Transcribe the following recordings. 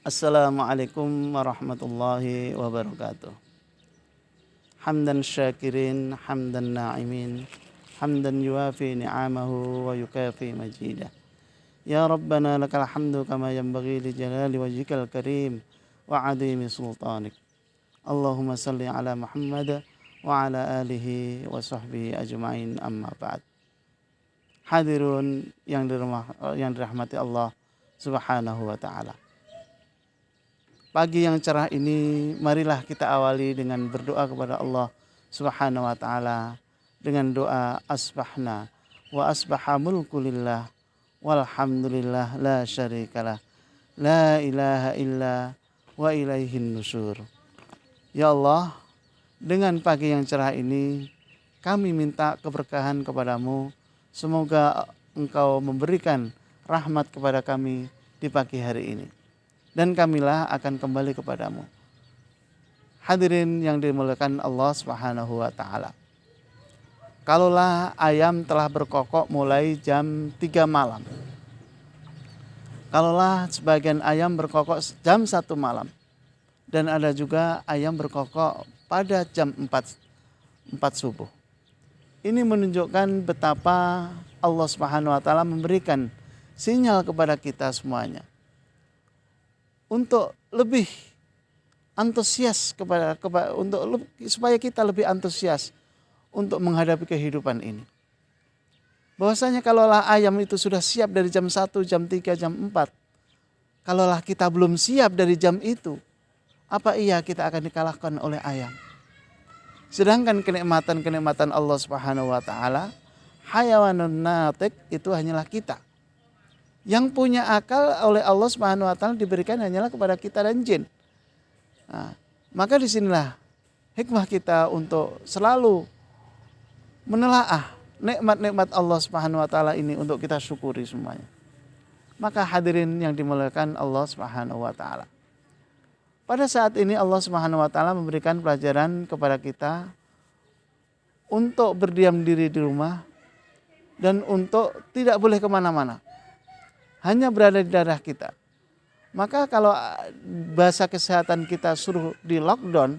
Assalamualaikum warahmatullahi wabarakatuh. Hamdan syakirin, hamdan na'imin, hamdan yuafi ni'amahu wa yukafi majidah. Ya Rabbana lakal hamdu kama yanbaghi li jalali wajhikal karim wa adimi sultanik. Allahumma salli ala Muhammad wa ala alihi wa sahbihi ajma'in, amma ba'd. Hadirun yang dirahmati Allah subhanahu wa ta'ala. Pagi yang cerah ini, marilah kita awali dengan berdoa kepada Allah Subhanahu wa taala dengan doa asbahna wa asbaha mulku lillah walhamdulillah la syarikalah la ilaha illa wa ilaihin nusyur. Ya Allah, dengan pagi yang cerah ini kami minta keberkahan kepadamu. Semoga Engkau memberikan rahmat kepada kami di pagi hari ini, dan kamilah akan kembali kepadamu. Hadirin yang dimuliakan Allah Subhanahu wa taala. Kalaulah ayam telah berkokok mulai jam 3 malam. Kalaulah sebagian ayam berkokok jam 1 malam. Dan ada juga ayam berkokok pada jam 4 subuh. Ini menunjukkan betapa Allah Subhanahu wa taala memberikan sinyal kepada kita semuanya untuk lebih antusias supaya kita lebih antusias untuk menghadapi kehidupan ini. Bahwasanya kalaulah ayam itu sudah siap dari jam 1, jam 3, jam 4, kalaulah kita belum siap dari jam itu, apa iya kita akan dikalahkan oleh ayam? Sedangkan kenikmatan-kenikmatan Allah Subhanahu wa taala, hayawanun natik, itu hanyalah kita. Yang punya akal oleh Allah Subhanahu wa taala diberikan hanyalah kepada kita dan jin. Nah, maka disinilah hikmah kita untuk selalu menelaah nikmat-nikmat Allah Subhanahu wa taala ini untuk kita syukuri semuanya. Maka hadirin yang dimuliakan Allah Subhanahu wa taala. Pada saat ini Allah Subhanahu wa taala memberikan pelajaran kepada kita untuk berdiam diri di rumah dan untuk tidak boleh kemana-mana. Hanya berada di daerah kita. Maka kalau bahasa kesehatan kita suruh di lockdown,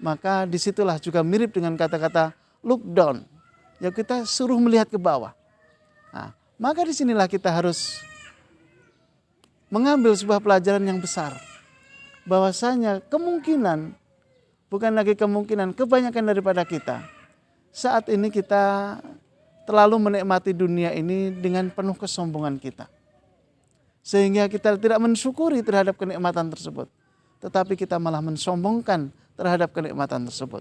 maka disitulah juga mirip dengan kata-kata look down. Ya, kita suruh melihat ke bawah. Nah, maka disinilah kita harus mengambil sebuah pelajaran yang besar. Bahwasanya kemungkinan, bukan lagi kemungkinan, kebanyakan daripada kita saat ini kita terlalu menikmati dunia ini dengan penuh kesombongan kita. Sehingga kita tidak mensyukuri terhadap kenikmatan tersebut. Tetapi kita malah mensombongkan terhadap kenikmatan tersebut.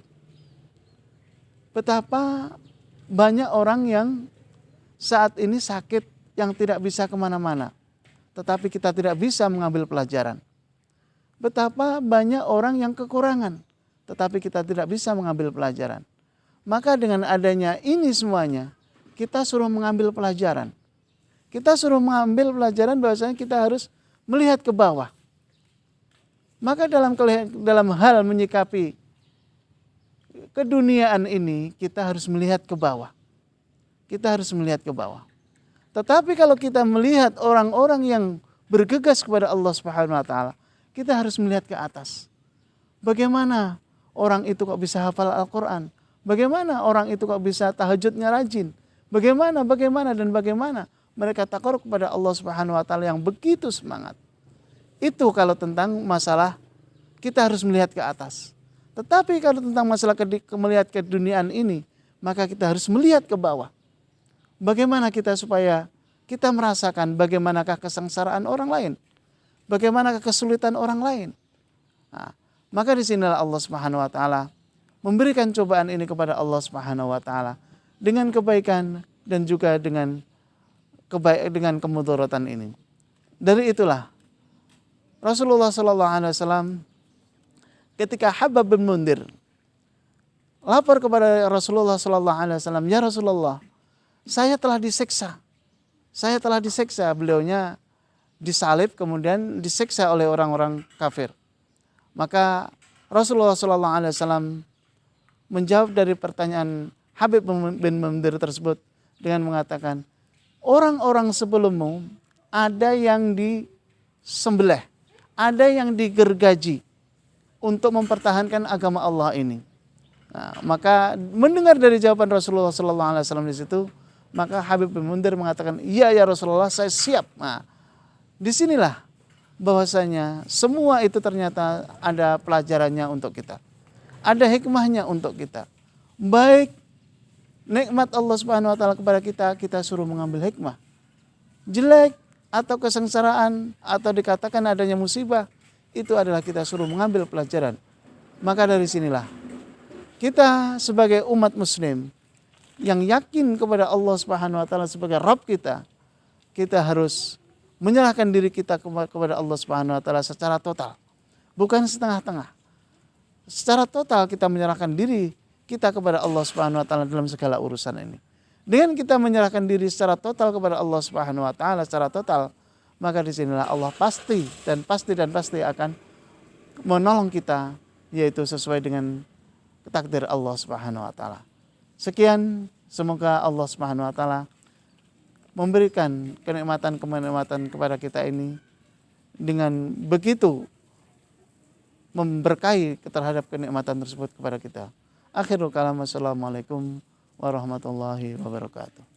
Betapa banyak orang yang saat ini sakit yang tidak bisa kemana-mana. Tetapi kita tidak bisa mengambil pelajaran. Betapa banyak orang yang kekurangan. Tetapi kita tidak bisa mengambil pelajaran. Maka dengan adanya ini semuanya, kita suruh mengambil pelajaran. Kita suruh mengambil pelajaran bahwasanya kita harus melihat ke bawah. Maka dalam hal menyikapi keduniaan ini, kita harus melihat ke bawah. Kita harus melihat ke bawah. Tetapi kalau kita melihat orang-orang yang bergegas kepada Allah Subhanahu wa taala, kita harus melihat ke atas. Bagaimana orang itu kok bisa hafal Al-Quran? Bagaimana orang itu kok bisa tahajudnya rajin? Bagaimana mereka takut kepada Allah Subhanahu wa taala yang begitu semangat. Itu kalau tentang masalah kita harus melihat ke atas. Tetapi kalau tentang masalah melihat keduniaan ini, maka kita harus melihat ke bawah. Bagaimana kita supaya kita merasakan bagaimanakah kesengsaraan orang lain? Bagaimanakah kesulitan orang lain? Nah, maka di sinilah Allah Subhanahu wa taala memberikan cobaan ini kepada Allah Subhanahu wa taala dengan kebaikan dan juga dengan kemudaratan ini. Dari itulah Rasulullah sallallahu alaihi wasallam ketika Habab bin Mundir lapor kepada Rasulullah sallallahu alaihi wasallam, "Ya Rasulullah, saya telah disiksa." Beliaunya disalib kemudian disiksa oleh orang-orang kafir. Maka Rasulullah sallallahu alaihi wasallam menjawab dari pertanyaan Habib bin Mundir tersebut dengan mengatakan, orang-orang sebelummu ada yang disembelih, ada yang digergaji untuk mempertahankan agama Allah ini. Nah, maka mendengar dari jawaban Rasulullah SAW di situ, maka Habib bin Mundir mengatakan, iya ya Rasulullah, saya siap. Nah, disinilah bahwasanya semua itu ternyata ada pelajarannya untuk kita, ada hikmahnya untuk kita. Baik nikmat Allah Subhanahu Wa Taala kepada kita, kita suruh mengambil hikmah. Jelek atau kesengsaraan atau dikatakan adanya musibah, itu adalah kita suruh mengambil pelajaran. Maka dari sinilah kita sebagai umat muslim yang yakin kepada Allah Subhanahu Wa Taala sebagai Rabb kita, kita harus menyerahkan diri kita kepada Allah Subhanahu Wa Taala secara total, bukan setengah-tengah. Secara total kita menyerahkan diri kita kepada Allah Subhanahu Wa Taala dalam segala urusan ini. Dengan kita menyerahkan diri secara total kepada Allah Subhanahu Wa Taala secara total, maka disinilah Allah pasti akan menolong kita, yaitu sesuai dengan takdir Allah Subhanahu Wa Taala. Sekian, semoga Allah Subhanahu Wa Taala memberikan kenikmatan kepada kita ini dengan begitu memberkahi terhadap kenikmatan tersebut kepada kita. Akhirul kalam, wassalamualaikum warahmatullahi wabarakatuh.